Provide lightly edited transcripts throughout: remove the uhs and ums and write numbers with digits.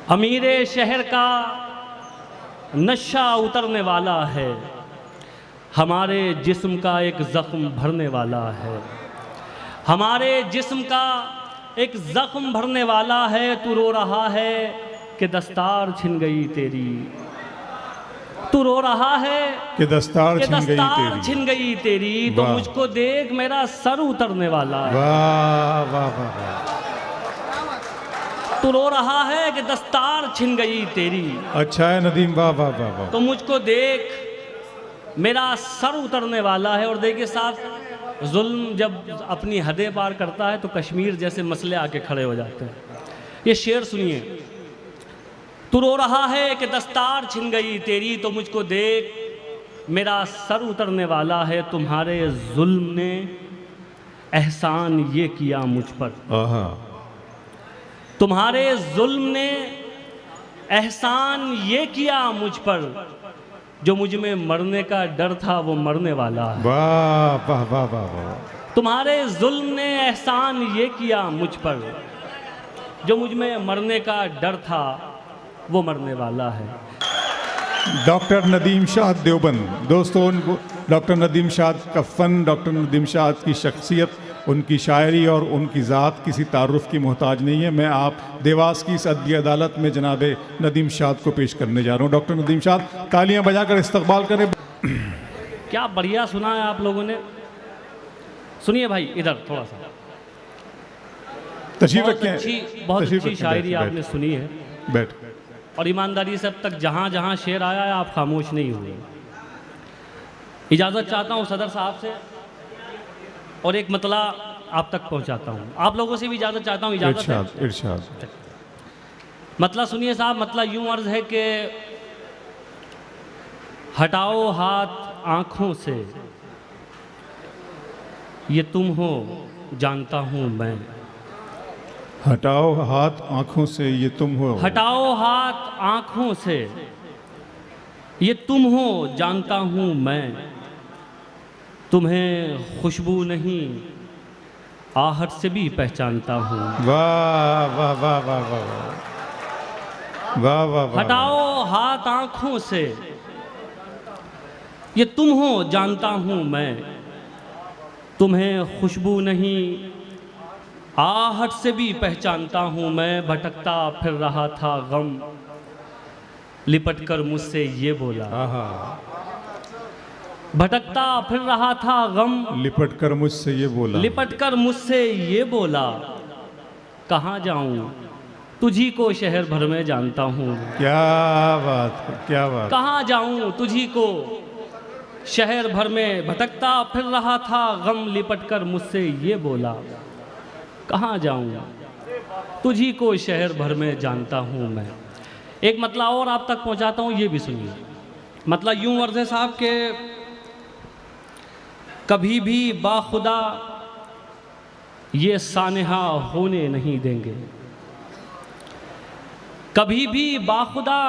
अमीरे शहर का नशा उतरने वाला है, हमारे जिस्म का एक ज़ख्म भरने वाला है। हमारे जिस्म का एक ज़ख्म भरने वाला है। तू रो रहा है कि दस्तार छिन गई तेरी। तू रो रहा है कि दस्तार छिन गई तेरी। तो मुझको देख मेरा सर उतरने वाला है। वाह वाह वाह वाह। तू रो रहा है कि दस्तार छिन गई तेरी। अच्छा है नदीम, वाह वाह वाह वाह। तो मुझको देख मेरा सर उतरने वाला है। और देखिए साहब, जुल्म जब अपनी हदें पार करता है तो कश्मीर जैसे मसले आके खड़े हो जाते हैं। ये शेर सुनिए। तू रो रहा है कि दस्तार छिन गई तेरी, तो मुझको देख मेरा सर उतरने वाला है। तुम्हारे जुल्म ने एहसान ये किया मुझ पर। तुम्हारे जुल्म ने एहसान ये किया मुझ पर, जो मुझ में मरने का डर था वो मरने वाला है। वाह वाह वाह वाह वाह। तुम्हारे जुल्म ने एहसान ये किया मुझ पर, जो मुझ में मरने का डर था वो मरने वाला है। डॉक्टर नदीम शाह देवबंद। दोस्तों, उनको डॉक्टर नदीम शाह का फ़न, डॉक्टर नदीम शाह की शख्सियत, उनकी शायरी और उनकी ज़ात किसी तारुफ की मोहताज नहीं है। मैं आप देवास की इस अदबी अदालत में जनाब नदीम शाह को पेश करने जा रहा हूँ। डॉक्टर नदीम शाह, तालियां बजाकर इस्तकबाल करें। क्या बढ़िया सुना है आप लोगों ने। सुनिए भाई, इधर थोड़ा सा तशरीफ बहुत रखें। बहुत अच्छी शायरी आपने सुनी है। बैठ। और ईमानदारी से अब तक जहाँ जहाँ शेर आया है आप खामोश नहीं हुए। इजाज़त चाहता हूँ सदर साहब से, और एक मतला आप तक पहुँचाता हूँ। आप लोगों से भी इजाज़त चाहता हूँ। इजाज़त है? इरशाद। मतला सुनिए साहब। मतला यूँ अर्ज़ है कि हटाओ हाथ आँखों से, ये तुम हो जानता हूँ मैं। हटाओ हाथ आँखों से, ये तुम हो। हटाओ हाथ आँखों से, ये तुम हो जानता हूँ मैं। तुम्हें खुशबू नहीं आहट से भी पहचानता हूँ। वाह वाह वाह वाह वाह वाह वाह वाह। हटाओ हाथ आँखों से, ये तुम हो जानता हूँ मैं। तुम्हें खुशबू नहीं आहट से भी पहचानता हूँ मैं। भटकता फिर रहा था गम, लिपट कर मुझसे ये बोला। भटकता फिर रहा था गम, लिपट कर मुझसे ये बोला। लिपट कर मुझसे ये बोला, कहाँ जाऊँ तुझी को शहर भर में जानता हूँ। क्या बात, क्या बात। कहाँ जाऊँ तुझी को शहर भर में। भटकता फिर रहा था गम, लिपट कर मुझसे ये बोला, कहाँ जाऊँ तुझी को शहर भर में जानता हूँ मैं। एक मतला और आप तक पहुँचाता हूँ, ये भी सुनिए। मतला यूँ अर्ज़ है साहब के कभी भी बाखुदा ये सानेहा होने नहीं देंगे। कभी भी बाखुदा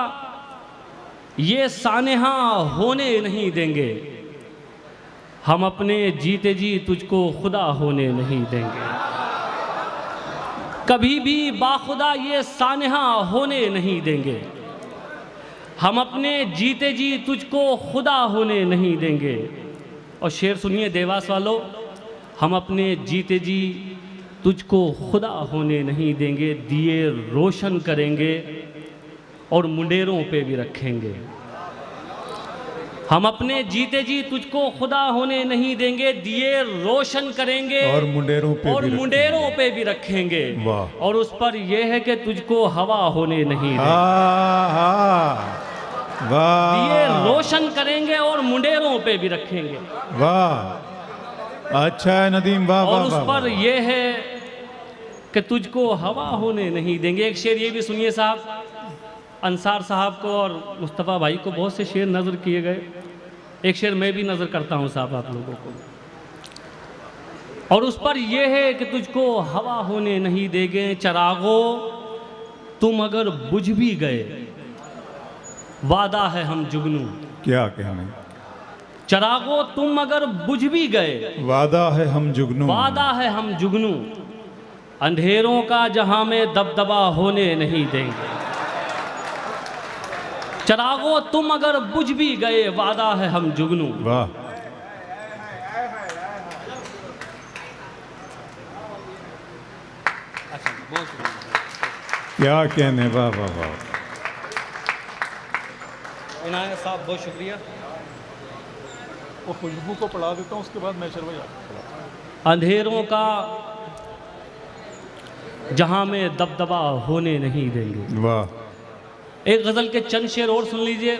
ये सानेहा होने नहीं देंगे। हम अपने जीते जी तुझको खुदा होने नहीं देंगे। कभी भी बाखुदा ये सानेहा होने नहीं देंगे। हम अपने जीते जी तुझको खुदा होने नहीं देंगे। और शेर सुनिए देवास वालों, हम अपने जीते जी तुझको खुदा होने नहीं देंगे। दिए रोशन करेंगे और मुंडेरों पे भी रखेंगे। हम अपने जीते जी तुझको खुदा होने नहीं देंगे। दिए रोशन करेंगे और मुंडेरों पे भी रखेंगे। और उस पर यह है कि तुझको हवा होने नहीं देंगे। दिए रोशन करेंगे और मुंडेरों पे भी रखेंगे। वाह, अच्छा है नदीम, वाह। और उस पर यह है कि तुझको हवा होने नहीं देंगे। एक शेर ये भी सुनिए साहब। अंसार साहब को और मुस्तफ़ा भाई को बहुत से शेर नज़र किए गए। एक शेर मैं भी नज़र करता हूँ साहब आप लोगों को। और उस पर यह है कि तुझको हवा होने नहीं देंगे। चरागो तुम अगर बुझ भी गए, वादा है हम जुगनू। क्या कहने। चरागो तुम अगर बुझ भी गए, वादा है हम जुगनू। वादा है हम जुगनू। अंधेरों का जहां में दबदबा होने नहीं देंगे। चरागो तुम अगर बुझ भी गए वादा है हम जुगनू। वाह, क्या कहने, वाह वाह वाह। इनायत साहब बहुत शुक्रिया। वो खुशबू को पढ़ा देता हूँ, उसके बाद मैं शर्मा। अंधेरों का जहां में दबदबा होने नहीं देंगे। वाह, एक गज़ल के चंद शेर और सुन लीजिए,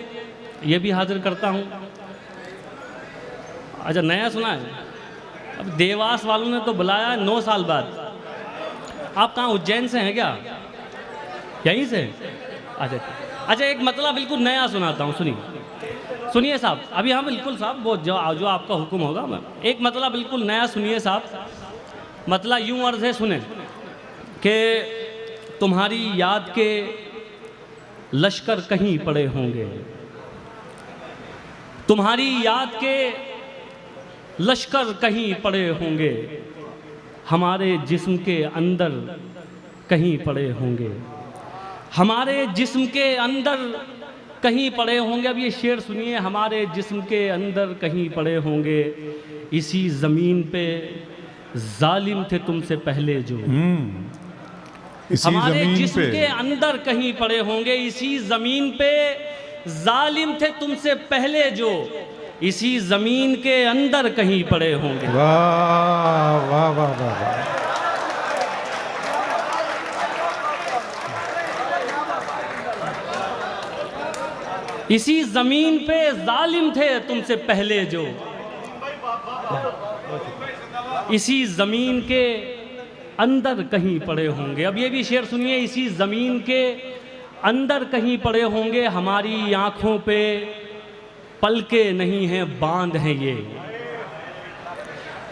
ये भी हाजिर करता हूँ। अच्छा, नया सुना है? अब देवास वालों ने तो बुलाया 9 साल बाद। आप कहाँ, उज्जैन से हैं क्या? यहीं से? अच्छा, एक मतलब बिल्कुल नया सुनाता हूँ, सुनिए साहब। अभी हाँ बिल्कुल साहब, वो जो आपका हुक्म होगा। मैं एक मतलब बिल्कुल नया सुनिए साहब। मतलब यूँ अर्ज़ है, सुने कि तुम्हारी याद के लश्कर कहीं पड़े होंगे, तुम्हारी याद के लश्कर कहीं पड़े होंगे, हमारे जिस्म के अंदर कहीं पड़े होंगे, हमारे जिस्म के अंदर कहीं पड़े होंगे। अब ये शेर सुनिए, हमारे जिस्म के अंदर कहीं पड़े होंगे, इसी ज़मीन पे जालिम थे तुमसे पहले जो। इसी हमारे जमीन जिस्म पे के अंदर कहीं पड़े होंगे, इसी ज़मीन पे जालिम थे तुमसे पहले जो, इसी ज़मीन के अंदर कहीं पड़े होंगे। वाह वाह वाह वाह वाह। इसी ज़मीन पे जालिम थे तुमसे पहले जो, इसी ज़मीन के अंदर कहीं पड़े होंगे। अब ये भी शेर सुनिए, इसी ज़मीन के अंदर कहीं पड़े होंगे, हमारी आँखों पे पलके नहीं हैं बांध हैं ये।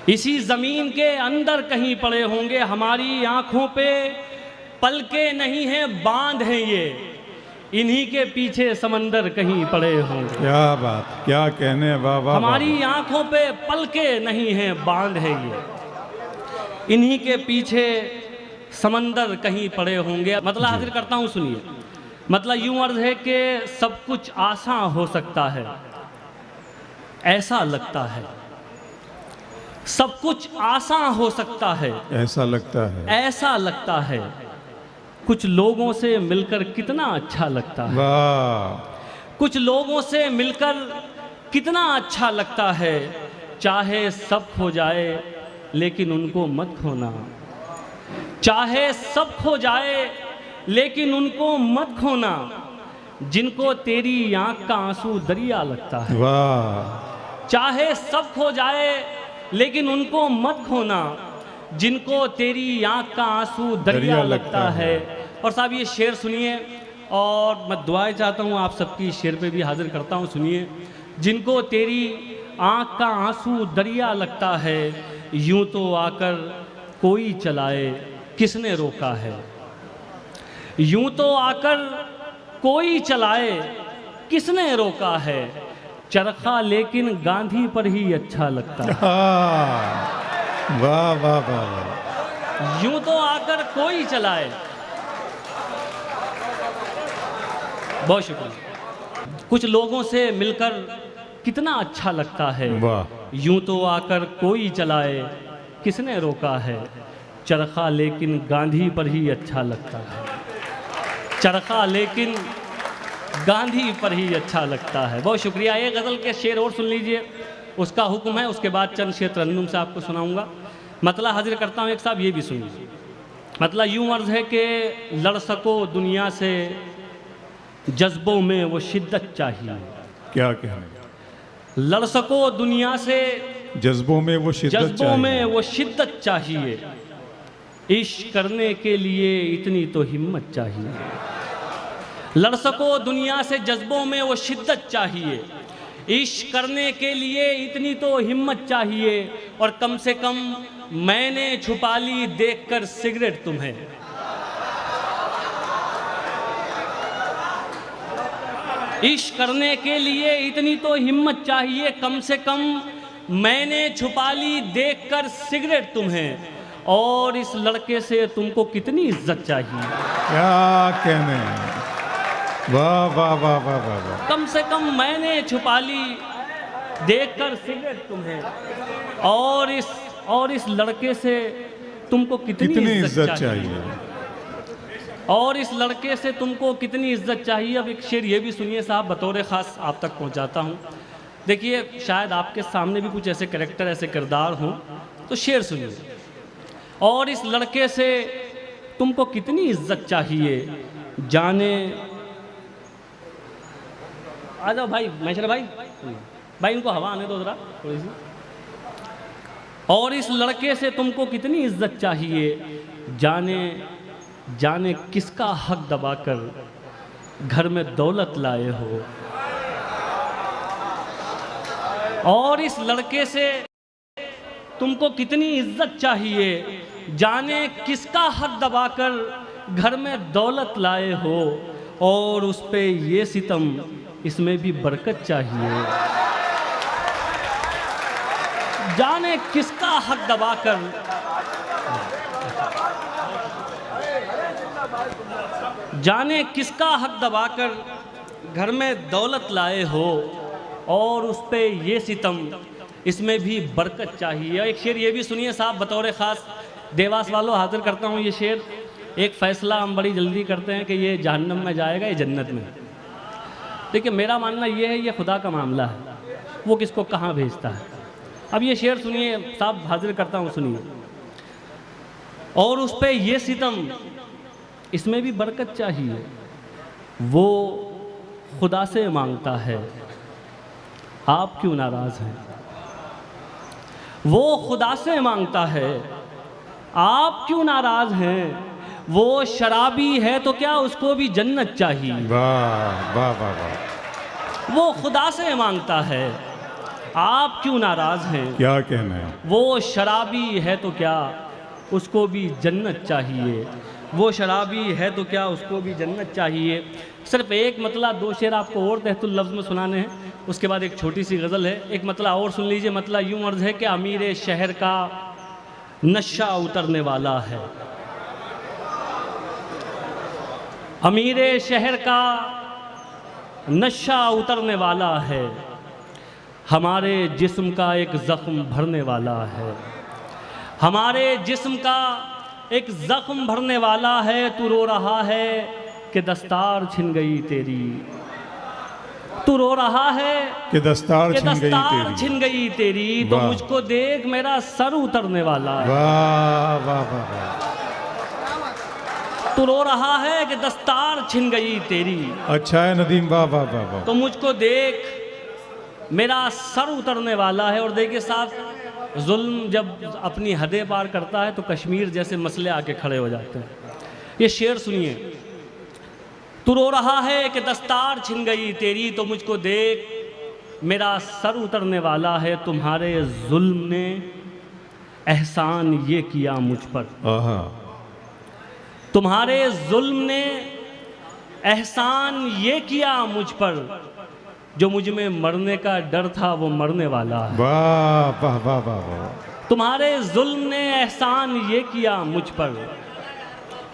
इसी ज़मीन के अंदर कहीं पड़े होंगे, हमारी आँखों पे पलके नहीं हैं बांध हैं ये, इन्हीं के पीछे समंदर कहीं पड़े होंगे। क्या बात, क्या कहने, वाह वाह। हमारी आँखों पे पलके नहीं हैं बांध है ये, इन्हीं के पीछे समंदर कहीं पड़े होंगे। मतलब हाजिर करता हूँ, सुनिए। मतलब यूं अर्ज है कि सब कुछ आसान हो सकता है, ऐसा लगता है। सब कुछ आसान हो सकता है, ऐसा लगता है, ऐसा लगता है। कुछ लोगों से मिलकर कितना अच्छा लगता है, वाह। कुछ लोगों से मिलकर कितना अच्छा लगता है। चाहे सब खो जाए लेकिन उनको मत खोना, चाहे सब खो जाए लेकिन उनको मत खोना, जिनको तेरी आँख का आंसू दरिया लगता है। वाह। चाहे सब खो जाए लेकिन उनको मत खोना, जिनको तेरी आँख का आंसू दरिया लगता है। और साहब ये शेर सुनिए, और मैं दुआएं चाहता हूँ आप सबकी, शेर पे भी हाजिर करता हूँ, सुनिए। जिनको तेरी आँख का आंसू दरिया लगता है, यूं तो आकर कोई चलाए किसने रोका है। यूं तो आकर कोई चलाए किसने रोका है, चरखा लेकिन गांधी पर ही अच्छा लगता है। वाह वाह वाह। यूं तो आकर कोई चलाए। बहुत शुक्रिया। कुछ लोगों से मिलकर कितना अच्छा लगता है, वाह। यूं तो आकर कोई चलाए किसने रोका है, चरखा लेकिन गांधी पर ही अच्छा लगता है। चरखा लेकिन गांधी पर ही अच्छा लगता है। बहुत शुक्रिया। एक गज़ल के शेर और सुन लीजिए, उसका हुक्म है, उसके बाद चंद शेर तरन्नुम से आपको सुनाऊंगा। मतलब हाजिर करता हूँ एक साहब, ये भी सुनिए। मतलब यूं अर्ज़ है कि लड़ सको दुनिया से जज्बों में वो शिद्दत चाहिए। क्या कहने, लड़ सको दुनिया से जज्बों में वो शिद्दत जज्बों चाहिए। में वो शिद्दत चाहिए, इश्क करने के लिए इतनी तो हिम्मत चाहिए। लड़ सको दुनिया से जज्बों में वो शिद्दत चाहिए, इश्क करने के लिए इतनी तो हिम्मत चाहिए, और कम से कम मैंने छुपा ली देखकर सिगरेट तुम्हें। इश्क करने के लिए इतनी तो हिम्मत चाहिए, कम से कम मैंने छुपा ली देखकर सिगरेट तुम्हें, और इस लड़के से तुमको कितनी इज्जत चाहिए। क्या कहने, वाह वाह वाह वाह वाह वाह। कम से कम मैंने छुपा ली देखकर सिगरेट तुम्हें, और इस लड़के से तुमको कितनी इज्जत चाहिए। और इस लड़के से तुमको कितनी इज्जत चाहिए। अब एक शेर ये भी सुनिए साहब, बतौर ख़ास आप तक पहुंचाता हूं। देखिए शायद आपके सामने भी कुछ ऐसे कैरेक्टर, ऐसे किरदार हों, तो शेर सुनिए। और इस लड़के से तुमको कितनी इज्जत चाहिए, जाने। आ जाओ भाई, मैशर भाई इनको हवा आने दो ज़रा थोड़ी सी। और इस लड़के से तुमको कितनी इज्जत चाहिए, जाने किसका हक दबाकर घर में दौलत लाए हो। और इस लड़के से तुमको कितनी इज्जत चाहिए, जाने किसका हक दबाकर घर में दौलत लाए हो। और उस पे ये सितम, इसमें भी बरकत चाहिए, जाने किसका हक दबाकर। जाने किसका हक दबाकर घर में दौलत लाए हो। और उस पे ये सितम, इसमें भी बरकत चाहिए। एक शेर ये भी सुनिए साहब, बतौर ख़ास देवास वालों हाजिर करता हूँ ये शेर। एक फ़ैसला हम बड़ी जल्दी करते हैं कि ये जहन्नम में जाएगा, ये जन्नत में। देखिए मेरा मानना ये है, ये खुदा का मामला है, वो किसको कहाँ भेजता है। अब ये शेर सुनिए साहब, हाजिर करता हूँ, सुनिए। और उस पे ये सितम, इसमें भी बरकत चाहिए, वो खुदा से मांगता है, आप क्यों नाराज़ हैं। वो खुदा से मांगता है, आप क्यों नाराज़ हैं। वो शराबी है तो क्या उसको भी जन्नत चाहिए। वाह वाह वाह वाह। वो खुदा से मांगता है, आप क्यों नाराज़ हैं। क्या कहना है। वो शराबी है तो क्या उसको भी जन्नत चाहिए। वो शराबी है तो क्या उसको भी जन्नत चाहिए। सिर्फ एक मतला, दो शेर आपको और तहतुल लफ्ज़ में सुनाने हैं, उसके बाद एक छोटी सी गज़ल है। एक मतला और सुन लीजिए। मतला यूँ अर्ज़ है कि अमीर शहर का नशा उतरने वाला है। अमीर शहर का नशा उतरने वाला है, हमारे जिस्म का एक ज़ख्म भरने वाला है। हमारे जिस्म का एक ज़ख्म भरने वाला है। तू रो रहा है कि दस्तार छिन गई तेरी। तू रो रहा है कि दस्तार छिन गई तेरी। तो मुझको देख मेरा सर उतरने वाला है। वाह वाह वाह वाह। तू रो रहा है कि दस्तार छिन गई तेरी। अच्छा है नदीम, वाह वाह वाह वाह। तो मुझको देख मेरा सर उतरने वाला है। और देखिए साहब, जुल्म जब अपनी हदें पार करता है तो कश्मीर जैसे मसले आके खड़े हो जाते हैं। ये शेर सुनिए। तू रो रहा है कि दस्तार छिन गई तेरी, तो मुझको देख मेरा सर उतरने वाला है। तुम्हारे जुल्म ने एहसान ये किया मुझ पर। तुम्हारे जुल्म ने एहसान ये किया मुझ पर, जो मुझ में मरने का डर था वो मरने वाला है। वाह वाह वाह वाह। तुम्हारे जुल्म ने एहसान ये किया मुझ पर,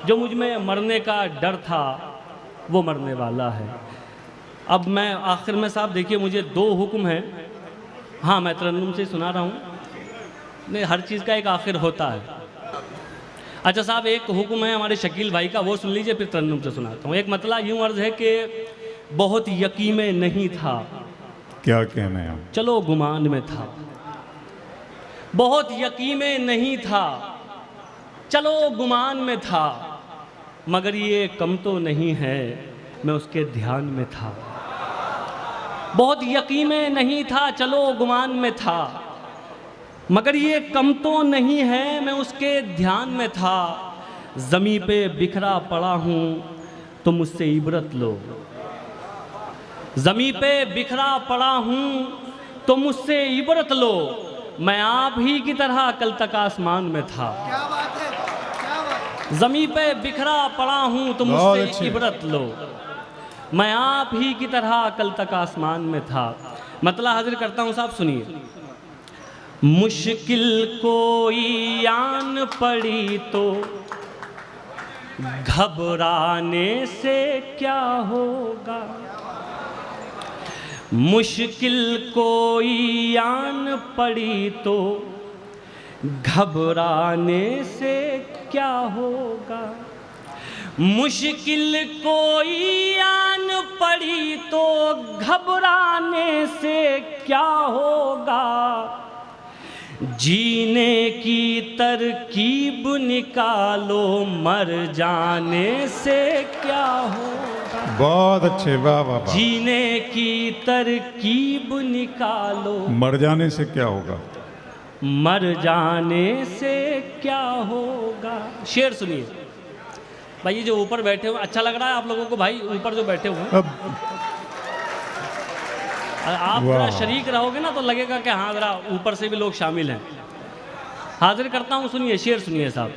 जो मुझ में मरने का डर था वो मरने वाला है। अब मैं आखिर में साहब देखिए, मुझे दो हुक्म हैं। हाँ, मैं तरन्नुम से सुना रहा हूँ, नहीं हर चीज़ का एक आखिर होता है। अच्छा साहब, एक हुक्म है हमारे शकील भाई का, वो सुन लीजिए, फिर तरन्नुम से सुनाता हूँ। एक मतला यूँ अर्ज़ है कि बहुत यकीन में नहीं था। क्या कहना है। चलो गुमान में था। बहुत यकीन में नहीं था, चलो गुमान में था। मगर ये कम तो नहीं है, मैं उसके ध्यान में था। बहुत यकीन में नहीं था, चलो गुमान में था। मगर ये कम तो नहीं है, मैं उसके ध्यान में था। ज़मीं पे बिखरा पड़ा हूँ तो मुझसे इबरत लो। ज़मीं पे बिखरा पड़ा हूँ तो मुझसे इबरत लो। मैं आप ही की तरह कल तक आसमान में था। क्या बात है, क्या बात। ज़मीं पे बिखरा पड़ा हूँ तो मुझसे इबरत लो। मैं आप ही की तरह कल तक आसमान में था। मतला हाजिर करता हूँ साहब, सुनिए। मुश्किल कोई आन पड़ी तो घबराने से क्या होगा, मुश्किल कोई आन पड़ी तो घबराने से क्या होगा, मुश्किल कोई आन पड़ी तो घबराने से क्या होगा, जीने की तरकीब निकालो मर जाने से क्या होगा। बहुत अच्छे, वाह वाह वाह। जीने की तरकीब निकालो, मर जाने से क्या होगा, मर जाने से क्या होगा। शेर सुनिए भाई, ये जो ऊपर बैठे हुए, अच्छा लग रहा है आप लोगों को भाई, ऊपर जो बैठे हुए हैं, अब आप जरा शरीक रहोगे ना तो लगेगा कि हाँ जरा ऊपर से भी लोग शामिल हैं। हाजिर करता हूँ, सुनिए शेर सुनिए साहब।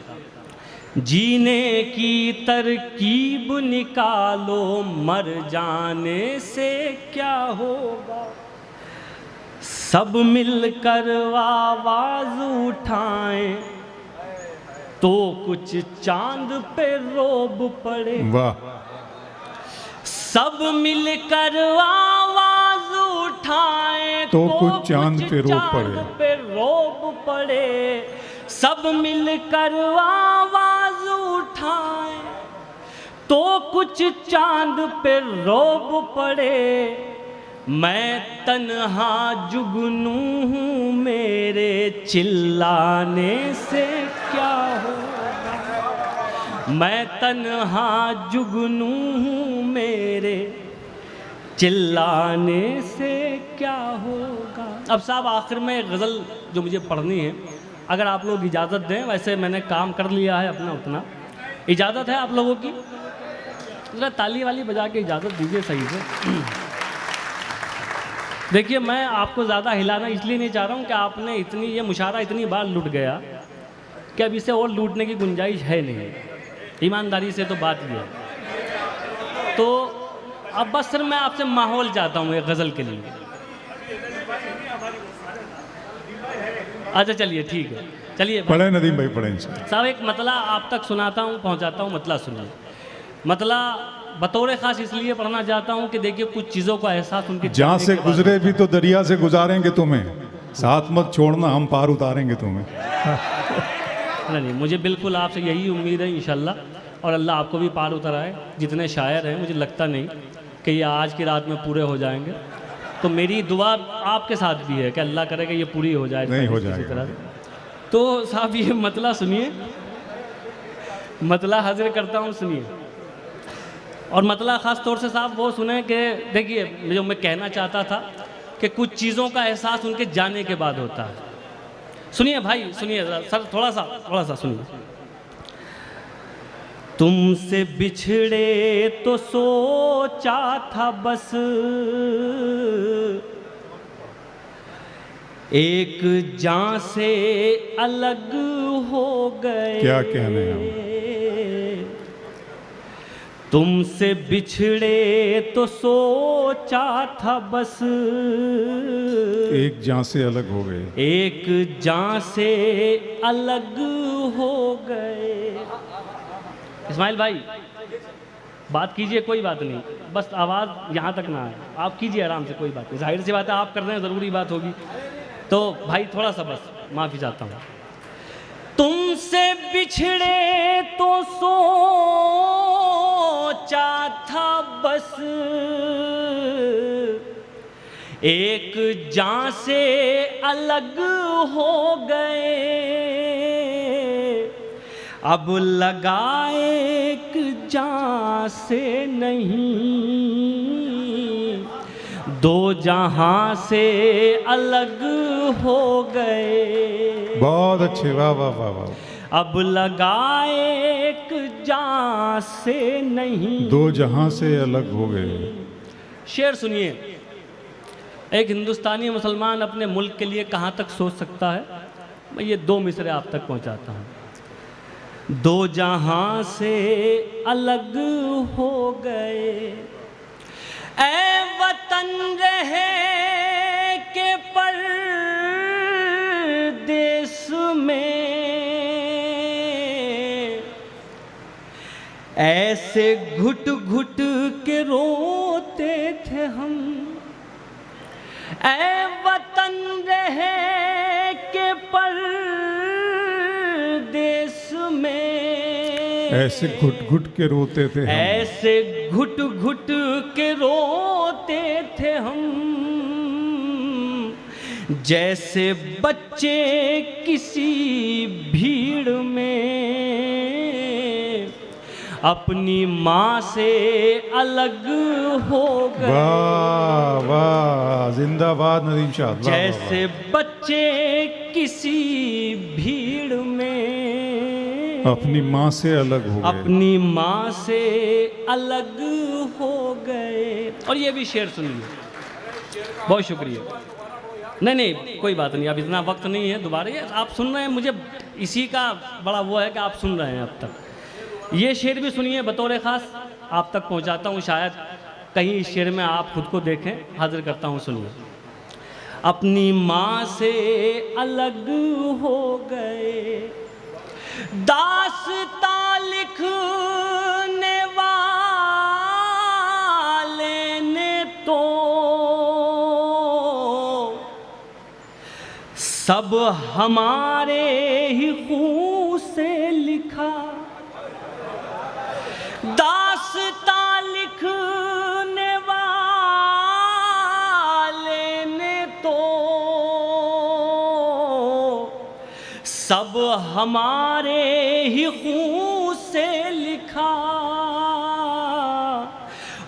जीने की तरकीब निकालो मर जाने से क्या होगा, सब मिलकर आवाज उठाएं तो कुछ चांद पे रोब पड़े, वाह, सब मिलकर आवाज उठाएं तो कुछ चांद पे रोब पड़े, सब मिलकर आवाज उठाएं तो कुछ चांद पे रोब पड़े, मैं तन्हा जुगनू हूँ मेरे चिल्लाने से क्या होगा, मैं तन्हा जुगनू हूँ मेरे चिल्लाने से क्या होगा। अब साहब आखिर में एक गज़ल जो मुझे पढ़नी है, अगर आप लोग इजाज़त दें, वैसे मैंने काम कर लिया है अपना उतना, इजाज़त है आप लोगों की, ज़रा ताली वाली बजा के इजाज़त दीजिए सही से। देखिए मैं आपको ज़्यादा हिलाना इसलिए नहीं चाह रहा हूँ कि आपने इतनी ये मुशायरा इतनी बार लूट गया कि अब इसे और लूटने की गुंजाइश है नहीं, ईमानदारी से तो बात ये है। तो अब बस सिर्फ मैं आपसे माहौल चाहता हूँ एक गज़ल के लिए। अच्छा चलिए ठीक है, चलिए पढ़े नदीम भाई, पढ़े इंशाल्लाह। साहब एक मतला आप तक सुनाता हूँ, पहुँचाता हूँ, मतला सुनिए। मतला बतौर ख़ास इसलिए पढ़ना चाहता हूँ कि देखिए कुछ चीज़ों का एहसास उनके जहाँ से गुजरे भी तो दरिया से गुजारेंगे तुम्हें, साथ मत छोड़ना हम पार उतारेंगे तुम्हें। नहीं, मुझे बिल्कुल आपसे यही उम्मीद है इंशाल्लाह, और अल्लाह आपको भी पार उतराए। जितने शायर हैं मुझे लगता नहीं कि ये आज की रात में पूरे हो जाएंगे, तो मेरी दुआ आपके साथ भी है कि अल्लाह करे कि ये पूरी हो जाए, नहीं हो किसी जाएगा। तरह। तो साहब ये मतला सुनिए, मतला हाजिर करता हूँ, सुनिए। और मतला ख़ास तौर से साहब वो सुने कि देखिए जो मैं कहना चाहता था कि कुछ चीज़ों का एहसास उनके जाने के बाद होता है। सुनिए भाई, सुनिए सर, थोड़ा सा सुनिए। तुमसे बिछड़े तो सोचा था बस एक जान से अलग हो गए, क्या कहने हैं, तुमसे बिछड़े तो सोचा था बस एक जान से अलग हो गए, एक जान से अलग हो गए। इस्माइल भाई बात कीजिए, कोई बात नहीं, बस आवाज़ यहाँ तक ना आए, आप कीजिए आराम से, कोई बात नहीं, जाहिर सी बात है आप कर रहे हैं, ज़रूरी बात होगी, तो भाई थोड़ा सा बस माफ़ी चाहता हूँ। तुमसे बिछड़े तो सोचा था बस एक जान से अलग हो गए, अब लगाए एक जान से नहीं, दो जहां से अलग हो गए। बहुत अच्छे, वाह वाह वाह वाह। अब लगाए एक जान से नहीं, दो जहां से अलग हो गए। शेर सुनिए। एक हिंदुस्तानी मुसलमान अपने मुल्क के लिए कहाँ तक सोच सकता है, मैं ये दो मिसरे आप तक पहुँचाता हूँ। दो जहां से अलग हो गए, ऐ वतन रहे के परदेस में, ऐसे घुट घुट के रोते थे हम, ऐ वतन रहे के परदेश में। ऐसे घुट घुट के रोते थे हम, ऐसे घुट घुट के रोते थे हम, जैसे बच्चे किसी भीड़ में अपनी माँ से अलग हो गए। वाह वाह, जिंदाबाद नदीम शाह। वाह, वाह, जैसे बच्चे किसी भीड़ में अपनी माँ से अलग हो गए। अपनी माँ से अलग हो गए। और ये भी शेर सुनिए। बहुत शुक्रिया। नहीं कोई बात नहीं, अब इतना वक्त नहीं है दोबारा। ये आप सुन रहे हैं, मुझे इसी का बड़ा वो है कि आप सुन रहे हैं अब तक। ये शेर भी सुनिए, बतौर ख़ास आप तक पहुंचाता हूँ, शायद कहीं इस शेर में आप खुद को देखें। हाजिर करता हूँ, सुनिए। अपनी माँ से अलग हो गए, दास्तां लिखने वाले ने तो सब हमारे ही खून से लिखा। दास्तां लिखने वाले ने तो सब हमारे ही खून से लिखा।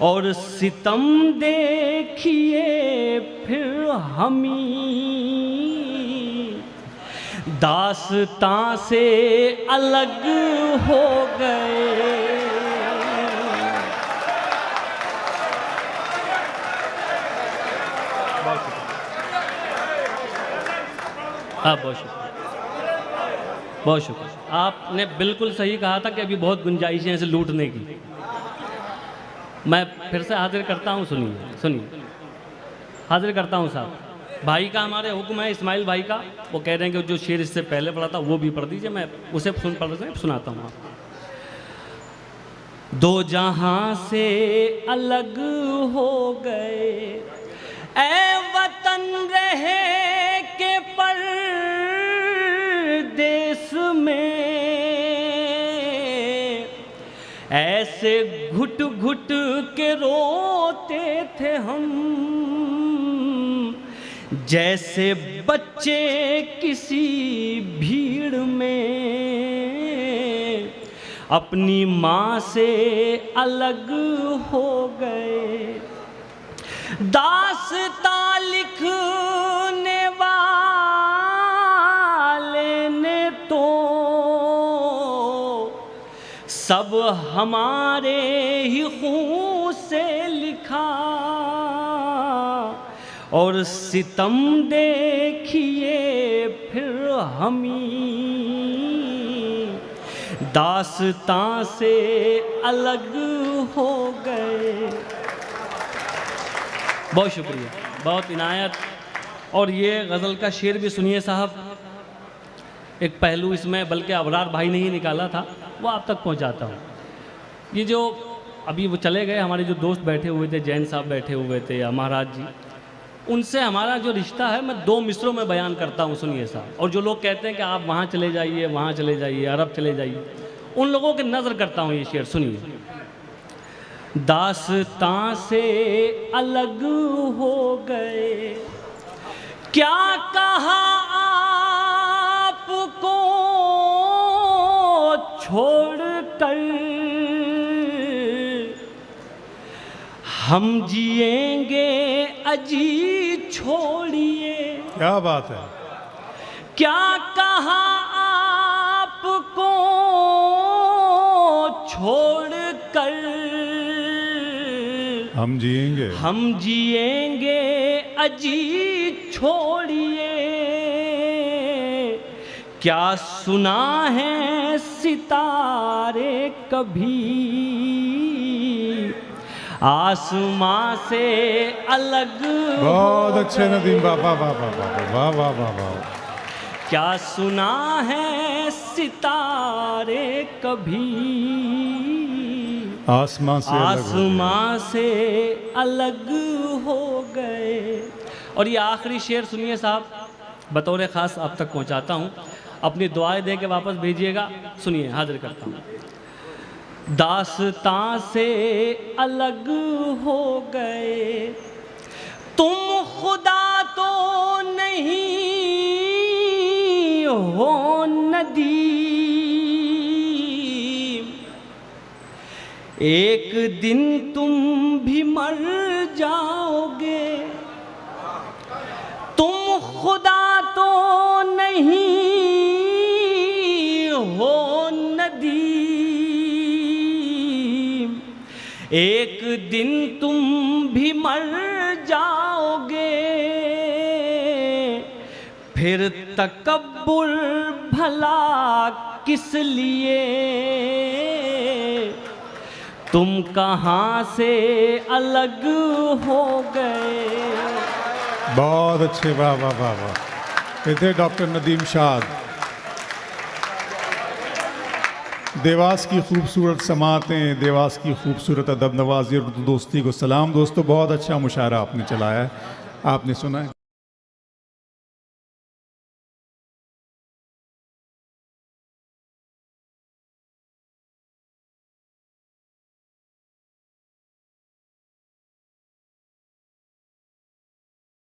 और सितम देखिए फिर हमी दास्तां से अलग हो गए। बहुत शुक्रिया, बहुत शुक्रिया। आपने बिल्कुल सही कहा था कि अभी बहुत गुंजाइश है इसे लूटने की। मैं फिर से हाजिर करता हूँ, सुनिए हाजिर करता हूँ साहब। भाई का हमारे हुक्म है, इस्माइल भाई का, वो कह रहे हैं कि जो शेर इससे पहले पढ़ा था वो भी पढ़ दीजिए। मैं उसे सुनाता हूँ आपको। दो जहां से अलग हो गए, ऐ वतन रहे के परदेश में। ऐसे घुट घुट के रोते थे हम, जैसे बच्चे किसी भीड़ में अपनी माँ से अलग हो गए। दास्तां लिखने वाले ने तो सब हमारे ही खून से लिखा। और सितम देखिए फिर हमी दास्तां से अलग हो गए। बहुत शुक्रिया, बहुत इनायत। और ये गज़ल का शेर भी सुनिए साहब। एक पहलू इसमें बल्कि अबरार भाई ने ही निकाला था, वो आप तक पहुंचाता हूँ। ये जो अभी वो चले गए हमारे जो दोस्त बैठे हुए थे, जैन साहब बैठे हुए थे या महाराज जी, उनसे हमारा जो रिश्ता है मैं 2 मिसरों में बयान करता हूँ, सुनिए साहब। और जो लोग कहते हैं कि आप वहाँ चले जाइए, वहाँ चले जाइए, अरब चले जाइए, उन लोगों के नज़र करता हूँ ये शेर, सुनिए। दास्तां से अलग हो गए, क्या कहा आपको छोड़ कर हम जिएंगे अजी छोड़िए। क्या बात है। क्या कहा आपको छोड़ कर हम जिएंगे अजी छोड़िए। क्या सुना है सितारे कभी आसमां से अलग। बहुत अच्छे नदीम, वाह वाह वाह वाह वाह वाह वाह वाह। क्या सुना है सितारे कभी आसमां से अलग हो गए। आसमां से अलग हो गए। और ये आखिरी शेर सुनिए साहब, बतौर ख़ास आप तक पहुंचाता हूं, अपनी दुआएं दे के वापस भेजिएगा। सुनिए, हाजिर करता हूं। दास्तां से अलग हो गए, तुम खुदा तो नहीं हो नदीम, एक दिन तुम भी मर जाओगे। तुम खुदा तो नहीं हो नदीम, एक दिन तुम भी मर जाओगे। फिर तकब्बुर भला किस लिए, तुम कहाँ से अलग हो गए। बहुत अच्छे, वाह वाह वाह वाह। ये थे डॉक्टर नदीम शाद। देवास की खूबसूरत समातें, देवास की खूबसूरत अदब नवाजी और दोस्ती को सलाम। दोस्तों, बहुत अच्छा मुशायरा आपने चलाया है, आपने सुना है।